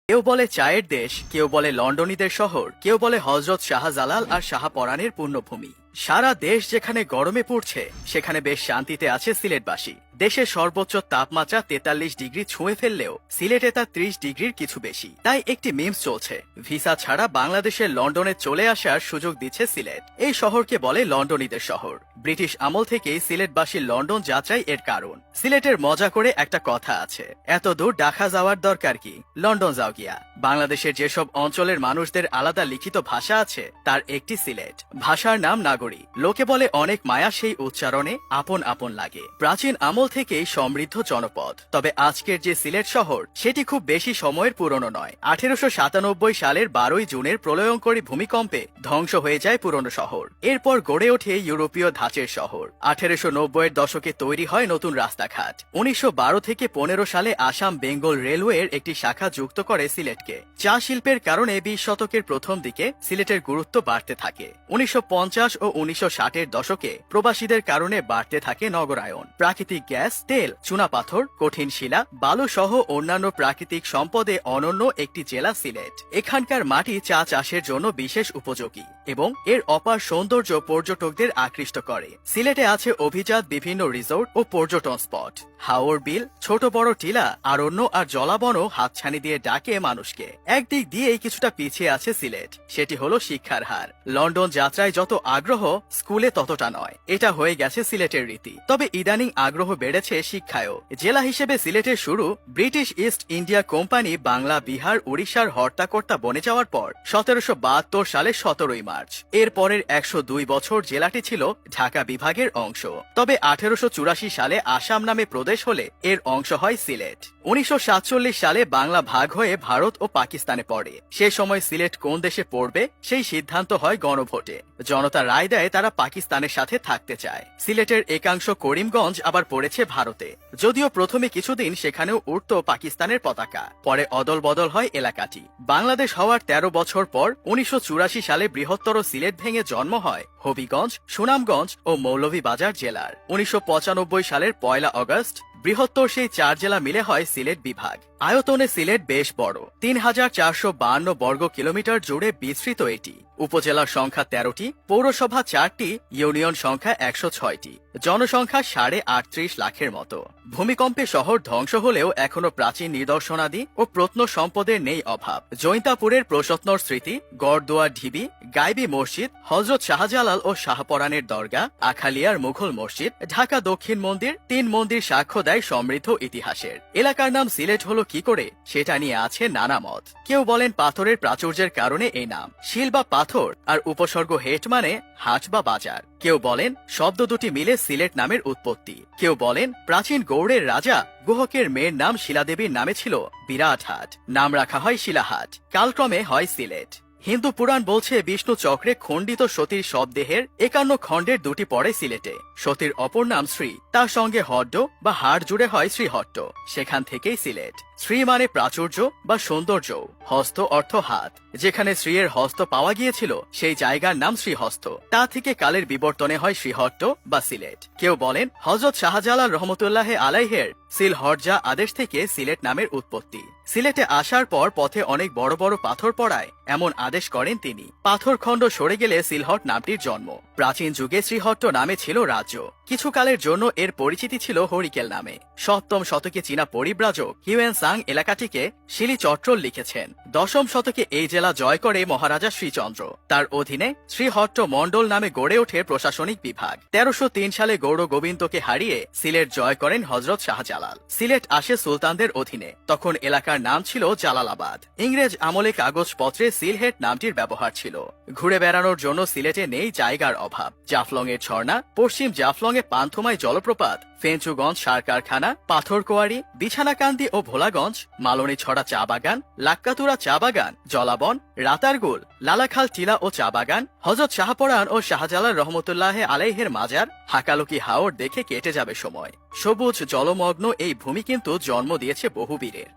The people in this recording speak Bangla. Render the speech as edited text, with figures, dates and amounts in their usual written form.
কেউ বলে চায়ের দেশ, কেউ বলে লন্ডনীদের শহর, কেউ বলে হজরত শাহজালাল আর শাহপরানের পুণ্যভূমি। সারা দেশ যেখানে গরমে পড়ছে সেখানে বেশ শান্তিতে আছে সিলেটবাসী। দেশের সর্বোচ্চ তাপমাত্রা 43 ডিগ্রি ছুঁয়ে ফেললেও সিলেটে তা 30 ডিগ্রির কিছু বেশি। তাই একটি মিমস চলছে, ভিসা ছাড়া বাংলাদেশের লন্ডনে চলে আসার সুযোগ দিচ্ছে সিলেট। এই শহরকে বলে লন্ডনীদের শহর। ব্রিটিশ আমল থেকেই সিলেটবাসীর লন্ডন যাত্রাই এর কারণ। সিলেটের মজা করে একটা কথা আছে, এত দূর ঢাকা যাওয়ার দরকার কি, লন্ডন যাও গিয়া। বাংলাদেশের যেসব অঞ্চলের মানুষদের আলাদা লিখিত ভাষা আছে তার একটি সিলেট। ভাষার নাম নাগরী। লোকে বলে অনেক মায়া সেই উচ্চারণে, আপন আপন লাগে। প্রাচীন আমল থেকেই সমৃদ্ধ জনপদ। তবে আজকের যে সিলেট শহর সেটি খুব বেশি সময়ের পুরনো নয়। 1897 সালের 12 জুনের প্রলয়ঙ্করী ভূমিকম্পে ধ্বংস হয়ে যায় পুরনো শহর। এরপর গড়ে ওঠে ইউরোপীয় ধাঁচের শহর। 1890-এর দশকে তৈরি হয় নতুন রাস্তাঘাট। 1912 থেকে 15 সালে আসাম বেঙ্গল রেলওয়ের একটি শাখা যুক্ত করে সিলেটকে। চা শিল্পের কারণে 20 শতকের প্রথম দিকে সিলেটের গুরুত্ব বাড়তে থাকে। 1950 ও 1960-এর দশকে প্রবাসীদের কারণে বাড়তে থাকে নগরায়ন। প্রাকৃতিক গ্যাস, তেল, চুনাপাথর, কঠিন শিলা, বালু সহ অন্যান্য প্রাকৃতিক সম্পদে অনন্য একটি জেলা সিলেট। এখানকার মাটি চা চাষের জন্য বিশেষ উপযোগী এবং এর অপার সৌন্দর্য পর্যটকদের আকৃষ্ট করে। সিলেটে আছে অভিজাত বিভিন্ন রিসোর্ট ও পর্যটন স্পট। হাওর বিল, ছোট বড় টিলা, অরণ্য আর জলাবনও হাতছানি দিয়ে ডাকে মানুষকে। একদিক দিয়েই কিছুটা পিছিয়ে আছে সিলেট, সেটি হলো শিক্ষার হার। লন্ডন যাত্রায় যত আগ্রহ, স্কুলে ততটা নয়। এটা হয়ে গেছে সিলেটের রীতি। তবে ইদানিং আগ্রহ বেড়েছে শিক্ষায়ও। জেলা হিসেবে সিলেটের শুরু British east India company Bangla, Bihar, উড়িষ্যার হর্তাকর্তা বনে যাওয়ার পর 1772 সালে 17 মার্চ। এর পরের 102 বছর জেলাটি ছিল ঢাকা বিভাগের অংশ। তবে 1884 সালে আসাম নামে প্রদেশ হলে এর অংশ হয় সিলেট। 1947 সালে বাংলা ভাগ হয়ে ভারত ও পাকিস্তানে পড়ে। সে সময় সিলেট কোন দেশে পড়বে সেই সিদ্ধান্ত হয় গণভোটে। জনতা রায় দেয় তারা পাকিস্তানের সাথে থাকতে চায়। সিলেটের একাংশ করিমগঞ্জ আবার পড়েছে ভারতে। যদিও প্রথমে কিছুদিন সেখানেও উড়ত পাকিস্তানের পতাকা, পরে অদল বদল হয় এলাকাটি। বাংলাদেশ হওয়ার 13 বছর পর 1984 সালে বৃহত্তর সিলেট ভেঙে জন্ম হয় হবিগঞ্জ, সুনামগঞ্জ ও মৌলভীবাজার জেলার। 1995 সালের 1 আগস্ট বৃহত্তর সেই 4 জেলা মিলে হয় সিলেট বিভাগ। আয়তনে সিলেট বেশ বড়, 3452 বর্গ কিলোমিটার জুড়ে বিস্তৃত এটি। উপজেলার সংখ্যা 13টি, পৌরসভা 4টি, ইউনিয়ন সংখ্যা 106টি, জনসংখ্যা 38.5 লাখের মতো। ভূমিকম্পে শহর ধ্বংস হলেও এখনো প্রাচীন নিদর্শনাদি ও প্রত্নসম্পদের নেই অভাব। জৈন্তাপুরের প্রসত্নর স্মৃতি, গড়দুয়ার ঢিবি, গাইবি মসজিদ, হজরত শাহজালাল ও শাহপরানের দরগা, আখালিয়ার মুঘল মসজিদ, ঢাকা দক্ষিণ মন্দির, 3 মন্দির সাক্ষ্য দেয় সমৃদ্ধ ইতিহাসের। এলাকার নাম সিলেট হলো কি করে সেটা নিয়ে আছে নানা মত। কেউ বলেন পাথরের প্রাচুর্যের কারণে এই নাম, শিল বা পাথর আর উপসর্গ হেট মানে হাট বা বাজার। কেউ বলেন শব্দ দুটি মিলে সিলেট নামের উৎপত্তি। কেউ বলেন প্রাচীন গৌড়ের রাজা গুহকের মেয়ের নাম শিলাদেবীর নামে ছিল বিরাট হাট, নাম রাখা হয় শিলাহাট, কালক্রমে হয় সিলেট। হিন্দু পুরাণ বলছে বিষ্ণু চক্রে খণ্ডিত সতীর সব দেহের 51 খণ্ডের 2টি পড়ে সিলেটে। সতীর অপর নাম শ্রী, তার সঙ্গে হড্ড বা হাড় জুড়ে হয় শ্রীহট্ট, সেখান থেকেই সিলেট। শ্রী মানে প্রাচুর্য বা সৌন্দর্য, হস্ত অর্থ হাত। যেখানে শ্রীয়ের হস্ত পাওয়া গিয়েছিল সেই জায়গার নাম শ্রীহস্ত, তা থেকে কালের বিবর্তনে হয় শ্রীহট্ট বা সিলেট। কেউ বলেন হজরত শাহজালাল রহমতুল্লাহ আলাইহের সিলহরজা আদেশ থেকে সিলেট নামের উৎপত্তি। সিলেটে আসার পর পথে অনেক বড় বড় পাথর পড়ায় এমন আদেশ করেন তিনি। পাথরখণ্ড সরে গেলে সিলহট নামটির জন্ম। প্রাচীন যুগে শ্রীহট্ট নামে ছিল রাজ্য। কিছু কালের জন্য এর পরিচিতি ছিল হরিকেল নামে। 7ম শতকে চীনা পরিব্রাজক হিউয়েন সাং এলাকাটিকে শিলিচট্রল লিখেছেন। 10ম শতকে এই জেলা জয় করে মহারাজা শ্রীচন্দ্র। তার অধীনে শ্রীহট্ট মণ্ডল নামে গড়ে ওঠে প্রশাসনিক বিভাগ। 1303 সালে গৌড় গোবিন্দকে হারিয়ে সিলেট জয় করেন হজরত শাহজালাল। সিলেট আসে সুলতানদের অধীনে। তখন এলাকার নাম ছিল জালালাবাদ। ইংরেজ আমলে কাগজপত্রে সিলহেট নামটির ব্যবহার ছিল। ঘুরে বেড়ানোর জন্য সিলেটে নেই জায়গার অভাব। জাফলং এর ঝর্ণা, পশ্চিম জাফলং এ পান্থমাই জলপ্রপাত, ফেঞ্চুগঞ্জ সার কারখানা, পাথরকোয়ারি, বিছানাকান্দি ও ভোলাগঞ্জ, মালনী ছড়া চা বাগান, লাক্কাতুরা চা বাগান, জলাবন, রাতারগুল, লালাখাল টিলা ও চা বাগান, হজরত শাহপরান ও শাহজালাল রহমতুল্লাহ আলাইহের মাজার, হাকালুকি হাওর দেখে কেটে যাবে সময়। সবুজ জলমগ্ন এই ভূমি কিন্তু জন্ম দিয়েছে বহু বীরের।